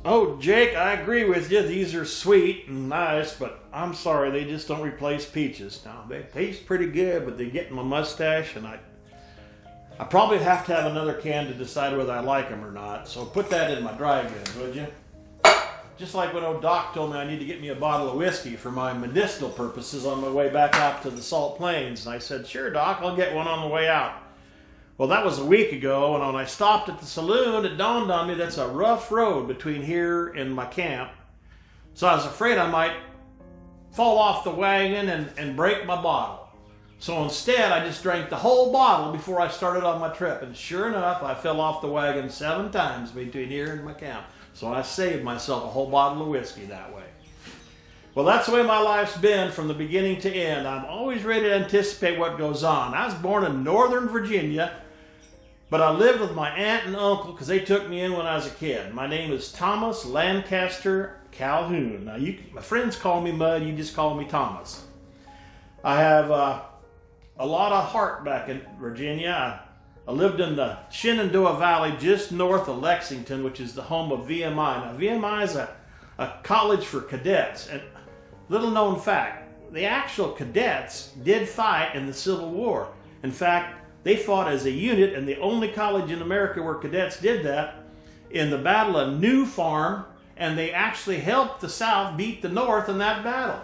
Oh, Jake, I agree with you. These are sweet and nice, but I'm sorry, they just don't replace peaches. Now, they taste pretty good, but they get in my mustache, and I probably have to have another can to decide whether I like them or not. So put that in my dry goods, would you? Just like when old Doc told me I need to get me a bottle of whiskey for my medicinal purposes on my way back out to the Salt Plains. And I said, sure, Doc, I'll get one on the way out. Well, that was a week ago, and when I stopped at the saloon, it dawned on me that's a rough road between here and my camp. So I was afraid I might fall off the wagon and break my bottle. So instead, I just drank the whole bottle before I started on my trip. And sure enough, I fell off the wagon 7 times between here and my camp. So I saved myself a whole bottle of whiskey that way. Well, that's the way my life's been from the beginning to end. I'm always ready to anticipate what goes on. I was born in Northern Virginia, but I lived with my aunt and uncle because they took me in when I was a kid. My name is Thomas Lancaster Calhoun. Now, my friends call me Mud, you just call me Thomas. I have a lot of heart back in Virginia. I lived in the Shenandoah Valley just north of Lexington, which is the home of VMI. Now, VMI is a college for cadets. And little known fact, the actual cadets did fight in the Civil War. In fact, they fought as a unit, and the only college in America where cadets did that in the Battle of New Farm, and they actually helped the South beat the North in that battle.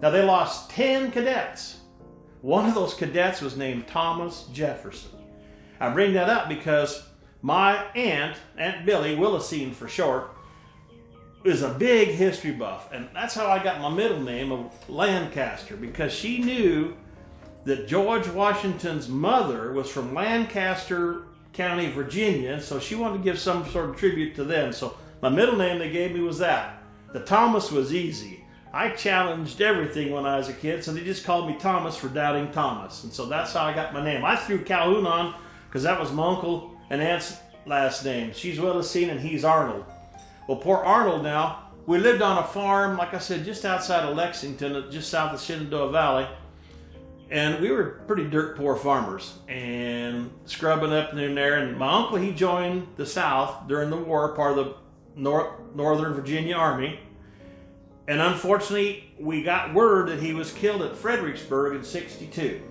Now, they lost 10 cadets. One of those cadets was named Thomas Jefferson. I bring that up because my Aunt Billy, Willeseen for short, is a big history buff. And that's how I got my middle name of Lancaster, because she knew that George Washington's mother was from Lancaster County, Virginia, so she wanted to give some sort of tribute to them. So my middle name they gave me was that. The Thomas was easy. I challenged everything when I was a kid, so they just called me Thomas for doubting Thomas. And so that's how I got my name. I threw Calhoun on because that was my uncle and aunt's last name. She's Willeseen and he's Arnold. Well, poor Arnold now, we lived on a farm, like I said, just outside of Lexington, just south of Shenandoah Valley. And we were pretty dirt poor farmers and scrubbing up in there. And my uncle, he joined the South during the war, part of the Northern Virginia Army. And unfortunately, we got word that he was killed at Fredericksburg in '62.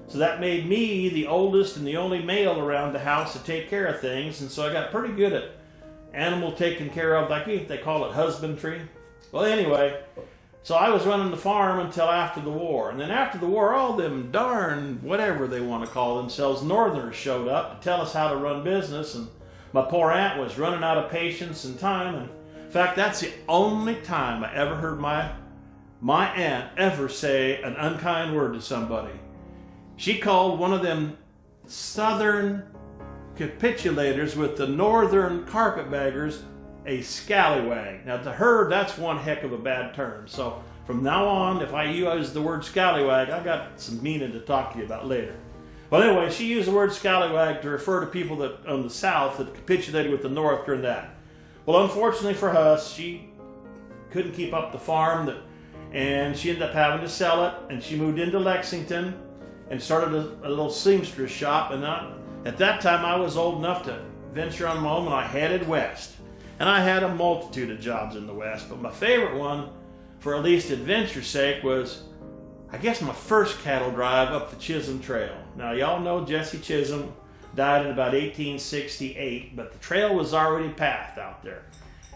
So that made me the oldest and the only male around the house to take care of things. And so I got pretty good at animal taken care of, like they call it husbandry. Well, anyway, so I was running the farm until after the war. And then after the war, all them darn whatever they want to call themselves Northerners showed up to tell us how to run business. And my poor aunt was running out of patience and time. And in fact, that's the only time I ever heard my aunt ever say an unkind word to somebody. She called one of them Southern capitulators with the Northern carpetbaggers a scallywag. Now, to her, that's one heck of a bad term. So from now on, if I use the word scallywag, I got some meaning to talk to you about later. Well, anyway, she used the word scallywag to refer to people that on the South that capitulated with the North during that. Well, unfortunately for us, she couldn't keep up the farm, and she ended up having to sell it, and she moved into Lexington and started a little seamstress shop. And at that time, I was old enough to venture on my own, and I headed west. And I had a multitude of jobs in the West, but my favorite one, for at least adventure's sake, was, I guess, my first cattle drive up the Chisholm Trail. Now, y'all know Jesse Chisholm died in about 1868, but the trail was already pathed out there.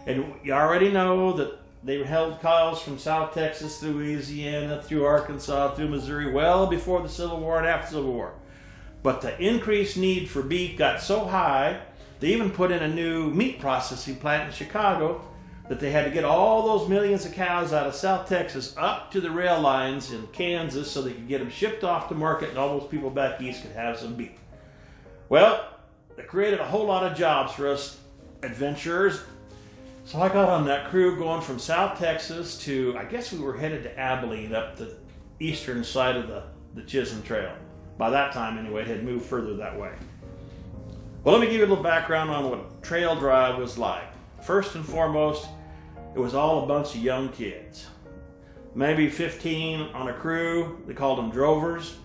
And you already know that they held cows from South Texas through Louisiana, through Arkansas, through Missouri, well before the Civil War and after the Civil War. But the increased need for beef got so high, they even put in a new meat processing plant in Chicago that they had to get all those millions of cows out of South Texas up to the rail lines in Kansas so they could get them shipped off to market and all those people back east could have some beef. Well, it created a whole lot of jobs for us adventurers. So I got on that crew going from South Texas to, I guess we were headed to Abilene up the eastern side of the Chisholm Trail. By that time, anyway, it had moved further that way. Well, let me give you a little background on what a trail drive was like. First and foremost, it was all a bunch of young kids. Maybe 15 on a crew. They called them drovers.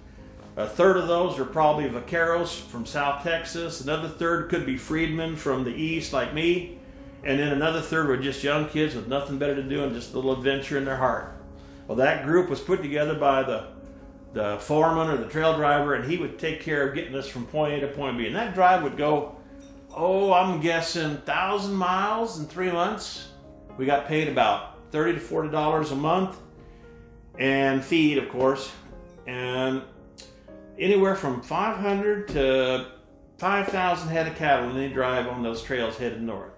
A third of those are probably vaqueros from South Texas. Another third could be freedmen from the east like me. and then another third were just young kids with nothing better to do and just a little adventure in their heart. Well, that group was put together by the foreman or the trail driver, and he would take care of getting us from point A to point B. And that drive would go, I'm guessing 1,000 miles in 3 months. We got paid about $30 to $40 a month, and feed, of course, and anywhere from 500 to 5,000 head of cattle when they drive on those trails headed north.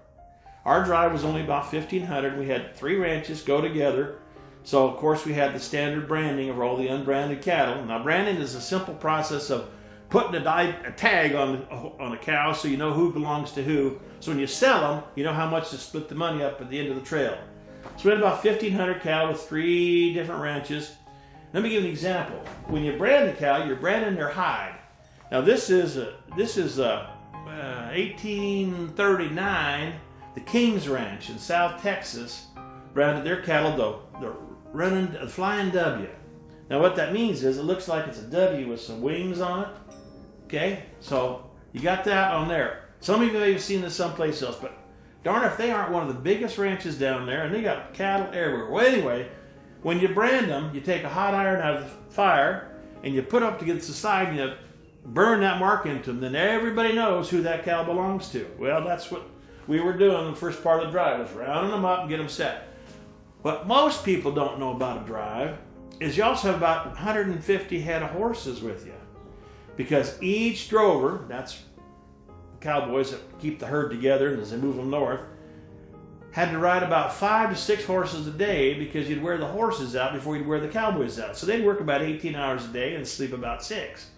Our drive was only about 1,500. We had 3 ranches go together. So, of course, we had the standard branding of all the unbranded cattle. Now, branding is a simple process of putting a tag on a cow so you know who belongs to who. So when you sell them, you know how much to split the money up at the end of the trail. So we had about 1,500 cattle with 3 different ranches. Let me give you an example. When you brand the cow, you're branding their hide. Now, this is 1839. The King's Ranch in South Texas branded their cattle the Flying W. Now what that means is it looks like it's a W with some wings on it. Okay, so you got that on there. Some of you may have seen this someplace else, but darn if they aren't one of the biggest ranches down there, and they got cattle everywhere. Well, anyway, when you brand them, you take a hot iron out of the fire and you put up against the side and you burn that mark into them. Then everybody knows who that cow belongs to. Well, that's what we were doing the first part of the drive, was rounding them up and get them set. What most people don't know about a drive is you also have about 150 head of horses with you. Because each drover, that's the cowboys that keep the herd together as they move them north, had to ride about 5 to 6 horses a day because you'd wear the horses out before you'd wear the cowboys out. So they'd work about 18 hours a day and sleep about 6.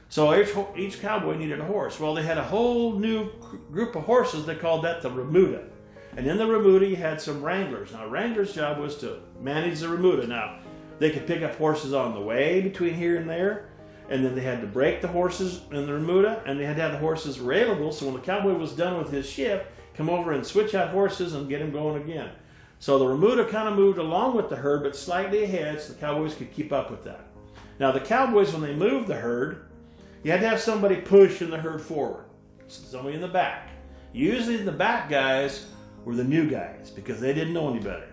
So each cowboy needed a horse. Well, they had a whole new group of horses. They called that the remuda. And in the remuda, you had some wranglers. Now, a wrangler's job was to manage the remuda. Now, they could pick up horses on the way between here and there, and then they had to break the horses in the remuda, and they had to have the horses available, so when the cowboy was done with his shift, come over and switch out horses and get them going again. So the remuda kind of moved along with the herd, but slightly ahead, so the cowboys could keep up with that. Now, the cowboys, when they moved the herd, you had to have somebody pushing the herd forward, somebody in the back. Usually the back guys were the new guys because they didn't know any better.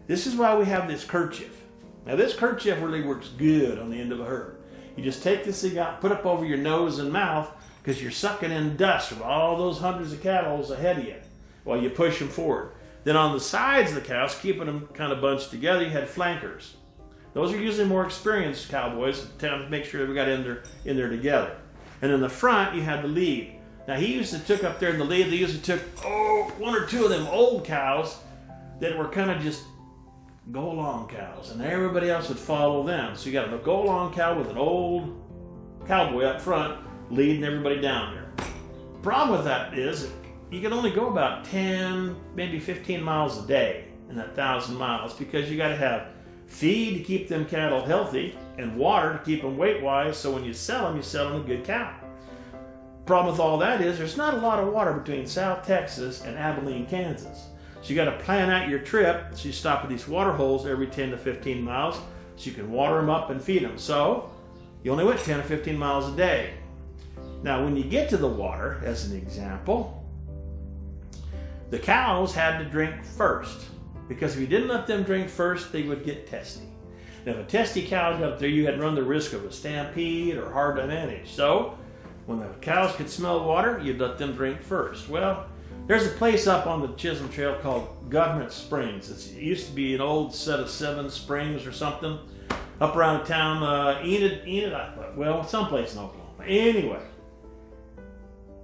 This is why we have this kerchief. Now this kerchief really works good on the end of a herd. You just take this thing out, put it up over your nose and mouth because you're sucking in dust from all those hundreds of cattle ahead of you while you push them forward. Then on the sides of the cows, keeping them kind of bunched together, you had flankers. Those are usually more experienced cowboys to make sure we got in there together. And in the front, you had the lead. Now he usually took up there in the lead, they usually took 1 or 2 of them old cows that were kind of just go-along cows, and everybody else would follow them. So you got a go-along cow with an old cowboy up front leading everybody down there. Problem with that is you can only go about 10, maybe 15 miles a day in that 1,000 miles because you got to have feed to keep them cattle healthy and water to keep them weight-wise, so when you sell them a good cow. Problem with all that is there's not a lot of water between South Texas and Abilene, Kansas. So you got to plan out your trip so you stop at these water holes every 10 to 15 miles so you can water them up and feed them. So you only went 10 or 15 miles a day. Now when you get to the water, as an example, the cows had to drink first because if you didn't let them drink first, they would get testy. Now if a testy cow got up there, you had run the risk of a stampede or hard to manage. So when the cows could smell water, you'd let them drink first. Well, there's a place up on the Chisholm Trail called Government Springs. It used to be an old set of 7 springs or something up around town, Enid, well, someplace in Oklahoma. Anyway,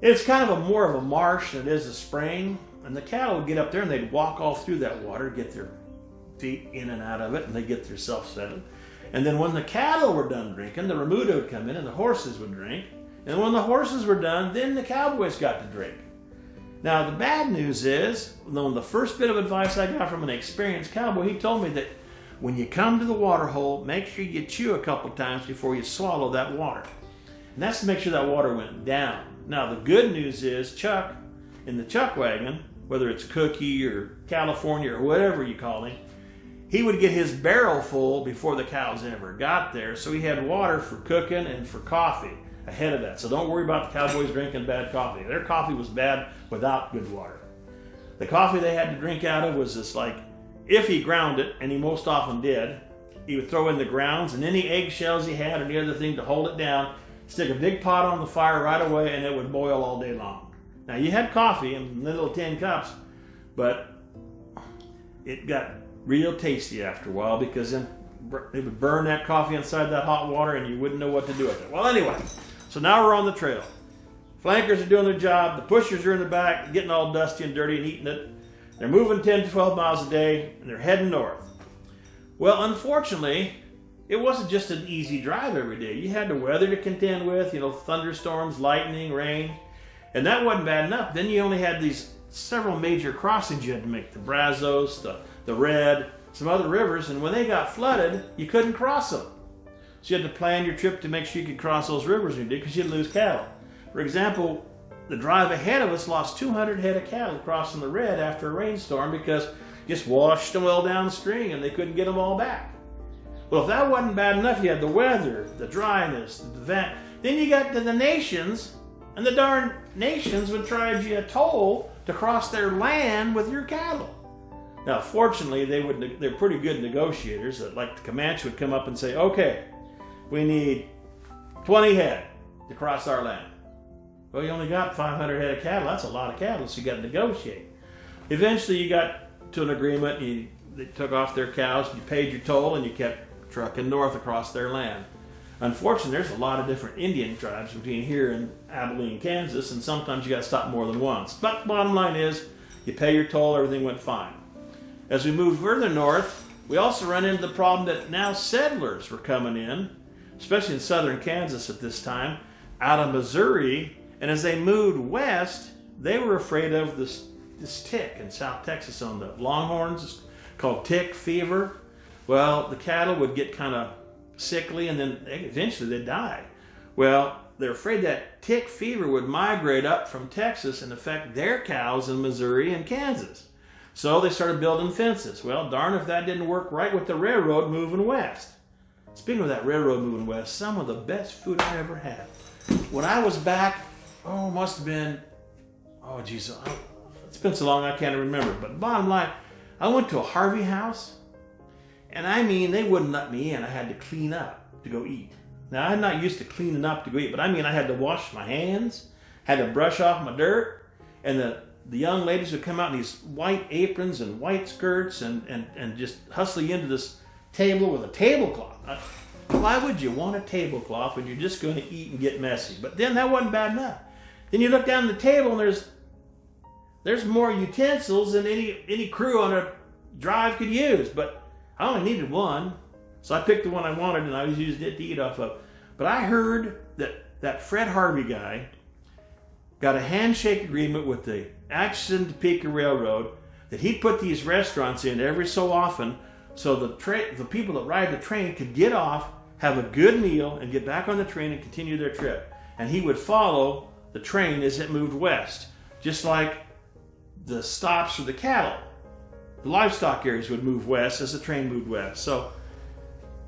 it's kind of more of a marsh than it is a spring, and the cattle would get up there and they'd walk all through that water, get their feet in and out of it, and they'd get themselves settled. And then when the cattle were done drinking, the remuda would come in and the horses would drink. And when the horses were done, then the cowboys got to drink. Now, the bad news is, the first bit of advice I got from an experienced cowboy, he told me that when you come to the water hole, make sure you chew a couple times before you swallow that water. And that's to make sure that water went down. Now, the good news is Chuck, in the chuck wagon, whether it's Cookie or California or whatever you call him, he would get his barrel full before the cows ever got there. So he had water for cooking and for coffee ahead of that. So don't worry about the cowboys drinking bad coffee. Their coffee was bad without good water. The coffee they had to drink out of was just like, if he ground it, and he most often did, he would throw in the grounds and any eggshells he had or any other thing to hold it down, stick a big pot on the fire right away, and it would boil all day long. Now, you had coffee in little tin cups, but it got real tasty after a while because then it would burn that coffee inside that hot water and you wouldn't know what to do with it. Well, anyway, so now we're on the trail. Flankers are doing their job. The pushers are in the back, getting all dusty and dirty and eating it. They're moving 10 to 12 miles a day, and they're heading north. Well, unfortunately, it wasn't just an easy drive every day. You had the weather to contend with, thunderstorms, lightning, rain, and that wasn't bad enough. Then you only had these several major crossings you had to make, the Brazos, the Red, some other rivers, and when they got flooded, you couldn't cross them. So you had to plan your trip to make sure you could cross those rivers when you did, because you'd lose cattle. For example, the drive ahead of us lost 200 head of cattle crossing the Red after a rainstorm because it just washed them well downstream and they couldn't get them all back. Well, if that wasn't bad enough, you had the weather, the dryness, the vent. Then you got to the nations, and the darn nations would charge you a toll to cross their land with your cattle. Now, fortunately, they're pretty good negotiators. Like the Comanche would come up and say, okay, we need 20 head to cross our land. Well, you only got 500 head of cattle. That's a lot of cattle, so you got to negotiate. Eventually, you got to an agreement. They took off their cows, you paid your toll, and you kept trucking north across their land. Unfortunately, there's a lot of different Indian tribes between here and Abilene, Kansas, and sometimes you got to stop more than once. But bottom line is, you pay your toll, everything went fine. As we moved further north, we also run into the problem that now settlers were coming in, especially in southern Kansas at this time, out of Missouri. And as they moved west, they were afraid of this tick in South Texas on the longhorns. It's called tick fever. Well, the cattle would get kind of sickly and then eventually they'd die. Well, they're afraid that tick fever would migrate up from Texas and affect their cows in Missouri and Kansas. So they started building fences. Well, darn if that didn't work right with the railroad moving west. Speaking of that railroad moving west, some of the best food I ever had. When I was back, must have been, it's been so long I can't remember. But bottom line, I went to a Harvey house, and I mean, they wouldn't let me in. I had to clean up to go eat. Now, I'm not used to cleaning up to go eat, but I mean, I had to wash my hands, had to brush off my dirt, and the young ladies would come out in these white aprons and white skirts and just hustle you into this table with a tablecloth. Why would you want a tablecloth when you're just going to eat and get messy? But then that wasn't bad enough. Then you look down the table and there's more utensils than any crew on a drive could use. But I only needed one, so I picked the one I wanted and I was using it to eat off of. But I heard that Fred Harvey guy got a handshake agreement with the Atchison Topeka Railroad that he'd put these restaurants in every so often so the people that ride the train could get off, have a good meal, and get back on the train and continue their trip. And he would follow the train as it moved west, just like the stops for the cattle. The livestock areas would move west as the train moved west. So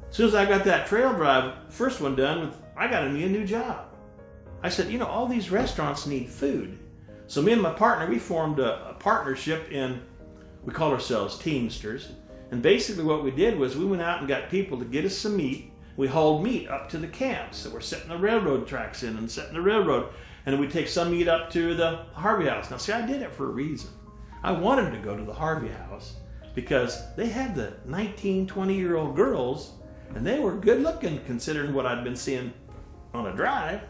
as soon as I got that trail drive, first one done, I got me a new job. I said, all these restaurants need food. So me and my partner, we formed a partnership we call ourselves Teamsters. And basically what we did was we went out and got people to get us some meat. We hauled meat up to the camps that were setting the railroad tracks in and setting the railroad. And we'd take some meat up to the Harvey house. Now see, I did it for a reason. I wanted to go to the Harvey house because they had the 19, 20-year-old girls, and they were good looking considering what I'd been seeing on a drive.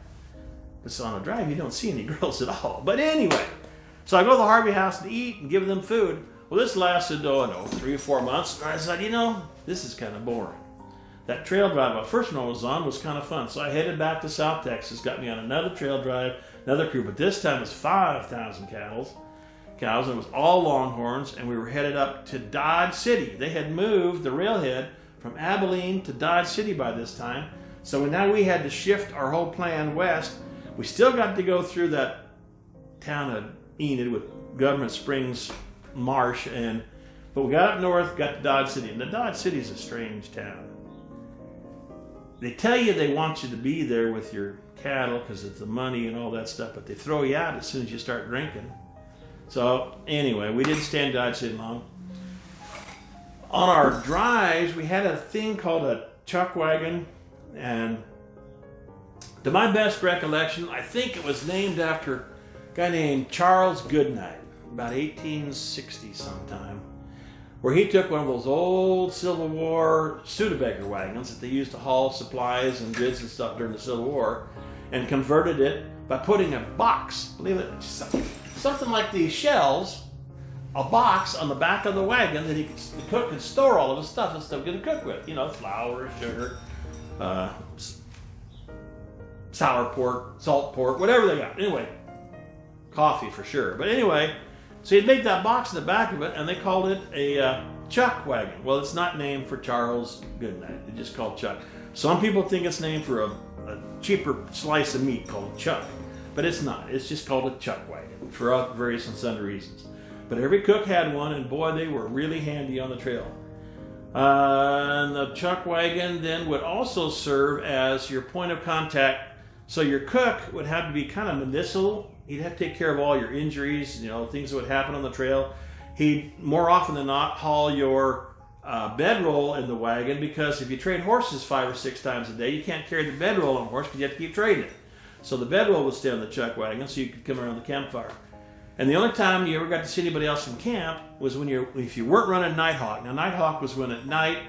But on a drive, you don't see any girls at all. But anyway, so I go to the Harvey house to eat and give them food. Well, this lasted, 3 or 4 months. And I said, this is kind of boring. That trail drive I first one I was on was kind of fun. So I headed back to South Texas, got me on another trail drive, another crew. But this time it was 5,000 cows, and it was all longhorns, and we were headed up to Dodge City. They had moved the railhead from Abilene to Dodge City by this time. So now we had to shift our whole plan west. We still got to go through that town of Enid with Government Springs Marsh, but we got up north, got to Dodge City. And the Dodge City is a strange town. They tell you they want you to be there with your cattle because it's the money and all that stuff, but they throw you out as soon as you start drinking. So anyway, we didn't stand Dodge City long. On our drives, we had a thing called a chuck wagon, and to my best recollection, I think it was named after a guy named Charles Goodnight, about 1860 sometime, where he took one of those old Civil War Studebaker wagons that they used to haul supplies and goods and stuff during the Civil War, and converted it by putting a box, believe it, something like these shelves, a box on the back of the wagon that the cook could store all of his stuff and stuff to cook with. You know, flour, sugar, sour pork, salt pork, whatever they got. Anyway, coffee for sure. But anyway, so he'd make that box in the back of it, and they called it a chuck wagon. Well, it's not named for Charles Goodnight. It's just called Chuck. Some people think it's named for a cheaper slice of meat called chuck, but it's not. It's just called a chuck wagon for various and sundry reasons. But every cook had one, and boy, they were really handy on the trail. And the chuck wagon then would also serve as your point of contact. So your cook would have to be kind of medicinal. He'd have to take care of all your injuries, you know, things that would happen on the trail. He'd more often than not haul your bedroll in the wagon, because if you trade horses 5 or 6 times a day, you can't carry the bedroll on a horse because you have to keep trading it. So the bedroll would stay on the chuck wagon so you could come around the campfire. And the only time you ever got to see anybody else in camp was if you weren't running Nighthawk. Now, Nighthawk was when at night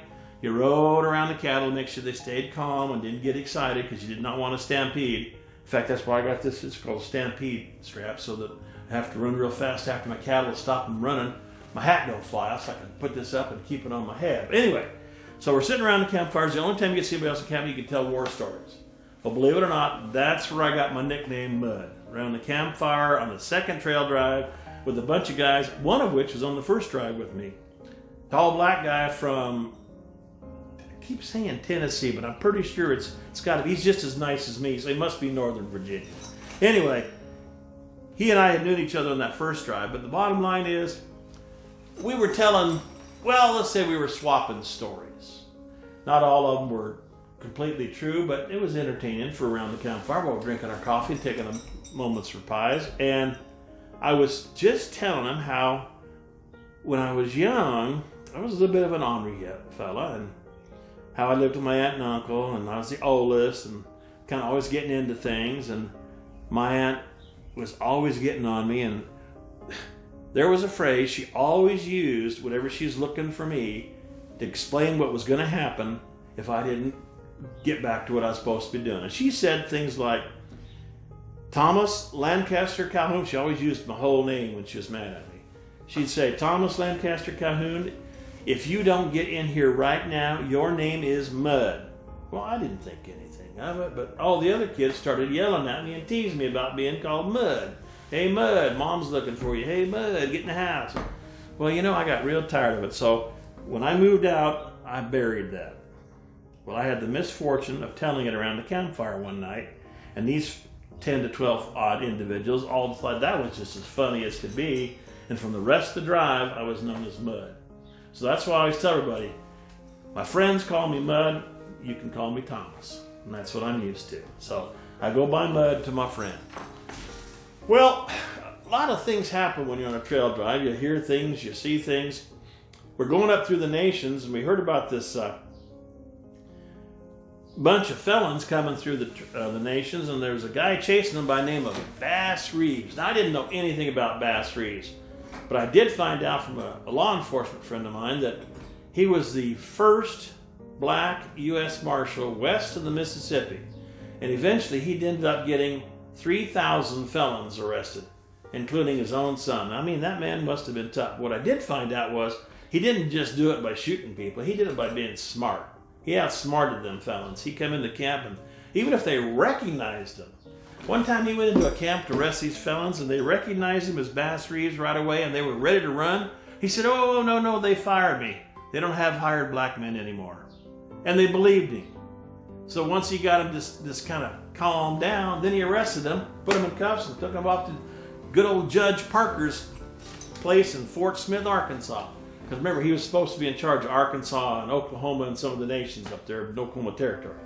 you rode around the cattle to make sure they stayed calm and didn't get excited, because you did not want to stampede. In fact, that's why I got this. It's called a stampede strap, so that I have to run real fast after my cattle stop them running. My hat don't fly off, so I can put this up and keep it on my head. But anyway, so we're sitting around the campfires. The only time you get to see anybody else in camp, you can tell war stories. Well, believe it or not, that's where I got my nickname Mud. Around the campfire on the second trail drive with a bunch of guys, one of which was on the first drive with me. Tall black guy from, I keep saying Tennessee, but I'm pretty sure it's got to be, he's just as nice as me, so he must be Northern Virginia. Anyway, he and I had known each other on that first drive, but the bottom line is, we were telling, well, let's say we were swapping stories. Not all of them were completely true, but it was entertaining for around the campfire while we're drinking our coffee and taking a moments reprise. And I was just telling him how when I was young, I was a little bit of an ornery fella, and how I lived with my aunt and uncle, and I was the oldest and kind of always getting into things, and my aunt was always getting on me, and there was a phrase she always used whenever she's looking for me to explain what was going to happen if I didn't get back to what I was supposed to be doing. And she said things like, Thomas Lancaster Calhoun. She always used my whole name when she was mad at me. She'd say, Thomas Lancaster Calhoun, if you don't get in here right now, your name is Mud. Well, I didn't think anything of it, but all the other kids started yelling at me and teasing me about being called Mud. Hey, Mud, Mom's looking for you. Hey, Mud, get in the house. Well, you know, I got real tired of it. So when I moved out, I buried that. Well, I had the misfortune of telling it around the campfire one night, and these 10 to 12 odd individuals all thought that was just as funny as could be, and from the rest of the drive, I was known as Mud. So that's why I always tell everybody, my friends call me Mud, you can call me Thomas, and that's what I'm used to. So I go by Mud to my friend. Well, a lot of things happen when you're on a trail drive. You hear things, you see things. We're going up through the nations, and we heard about this bunch of felons coming through the nations, and there was a guy chasing them by the name of Bass Reeves. Now, I didn't know anything about Bass Reeves, but I did find out from a law enforcement friend of mine that he was the first black U.S. Marshal west of the Mississippi, and eventually he ended up getting 3,000 felons arrested, including his own son. I mean, that man must have been tough. What I did find out was he didn't just do it by shooting people. He did it by being smart. He outsmarted them felons. He come into camp, and even if they recognized him. One time he went into a camp to arrest these felons, and they recognized him as Bass Reeves right away, and they were ready to run. He said, oh, no, they fired me. They don't have hired black men anymore. And they believed him. So once he got him this kind of calmed down, then he arrested them, put him in cuffs, and took him off to good old Judge Parker's place in Fort Smith, Arkansas. Because remember, he was supposed to be in charge of Arkansas and Oklahoma and some of the nations up there in Oklahoma Territory.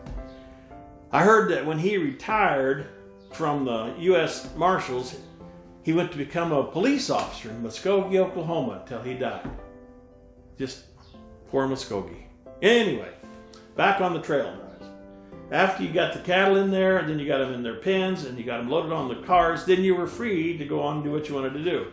I heard that when he retired from the U.S. Marshals, he went to become a police officer in Muskogee, Oklahoma until he died. Just poor Muskogee. Anyway, back on the trail drives. After you got the cattle in there, then you got them in their pens, and you got them loaded on the cars, then you were free to go on and do what you wanted to do.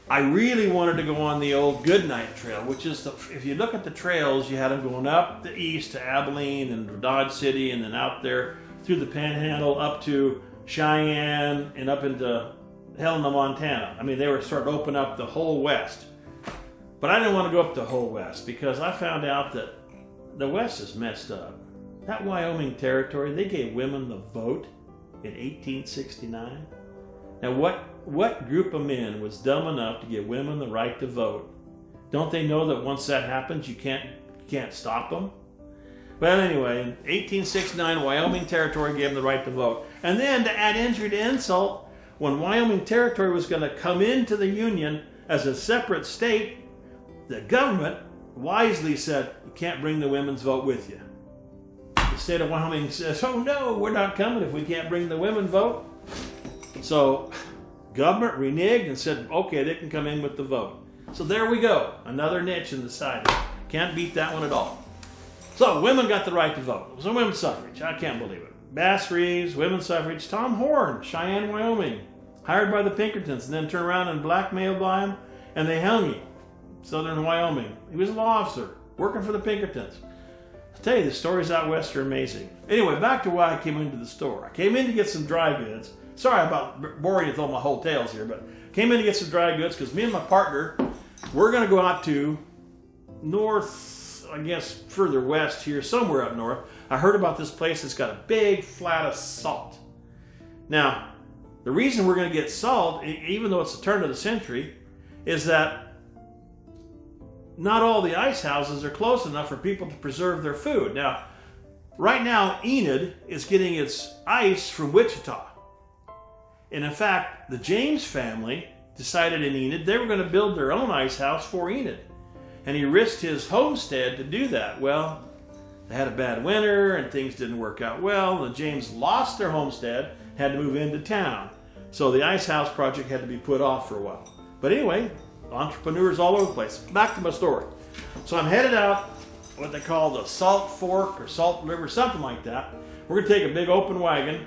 I really wanted to go on the old Goodnight Trail, which is, if you look at the trails, you had them going up the east to Abilene and Dodge City, and then out there through the Panhandle up to Cheyenne and up into Helena, Montana. I mean, they were starting to open up the whole West. But I didn't want to go up the whole West because I found out that the West is messed up. That Wyoming territory, they gave women the vote in 1869. Now, what group of men was dumb enough to give women the right to vote? Don't they know that once that happens, you can't stop them? Well, anyway, in 1869, Wyoming Territory gave them the right to vote. And then, to add injury to insult, when Wyoming Territory was going to come into the Union as a separate state, the government wisely said, you can't bring the women's vote with you. The state of Wyoming says, oh no, we're not coming if we can't bring the women's vote. So, government reneged and said, okay, they can come in with the vote. So there we go, another niche in the side. Can't beat that one at all. So women got the right to vote. It was a women's suffrage. I can't believe it. Bass Reeves, women's suffrage. Tom Horn, Cheyenne, Wyoming, hired by the Pinkertons and then turned around and blackmailed by him, and they hung him. Southern Wyoming. He was a law officer working for the Pinkertons. I'll tell you, the stories out west are amazing. Anyway, back to why I came into the store. I came in to get some dry goods. Sorry about boring you with all my whole tales here, but came in to get some dry goods because me and my partner, we're going to go out to north, I guess further west here, somewhere up north. I heard about this place that's got a big flat of salt. Now, the reason we're going to get salt, even though it's the turn of the century, is that not all the ice houses are close enough for people to preserve their food. Now, right now, Enid is getting its ice from Wichita. And in fact, the James family decided in Enid they were going to build their own ice house for Enid. And he risked his homestead to do that. Well, they had a bad winter and things didn't work out well. The James lost their homestead, had to move into town. So the ice house project had to be put off for a while. But anyway, entrepreneurs all over the place. Back to my story. So I'm headed out, what they call the Salt Fork or Salt River, something like that. We're going to take a big open wagon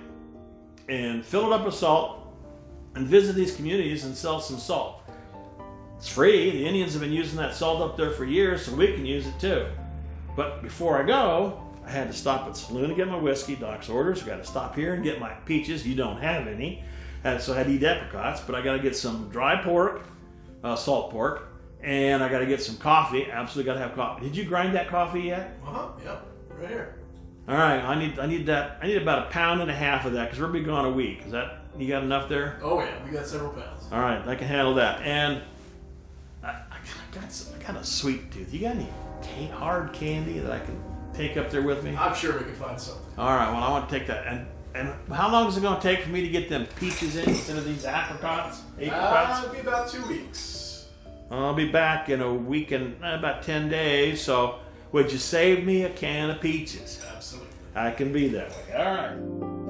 and fill it up with salt and visit these communities and sell some salt. It's free. The Indians have been using that salt up there for years, so we can use it too. But before I go, I had to stop at the saloon to get my whiskey, Doc's orders. I got to stop here and get my peaches. You don't have any. And so I had to eat apricots, but I got to get some dry pork, salt pork, and I got to get some coffee. Absolutely got to have coffee. Did you grind that coffee yet? Yeah, right here. All right, I need that. I need about 1.5 pounds of that because we'll be gone a week. Is that, you got enough there? Oh yeah, we got several pounds. All right, I can handle that. And I got a sweet tooth. You got any hard candy that I can take up there with me? I'm sure we can find something. All right, well I want to take that. And how long is it going to take for me to get them peaches in instead of these apricots? It'll be about 2 weeks. I'll be back in a week and about 10 days. So would you save me a can of peaches? Absolutely. I can be that way. All right.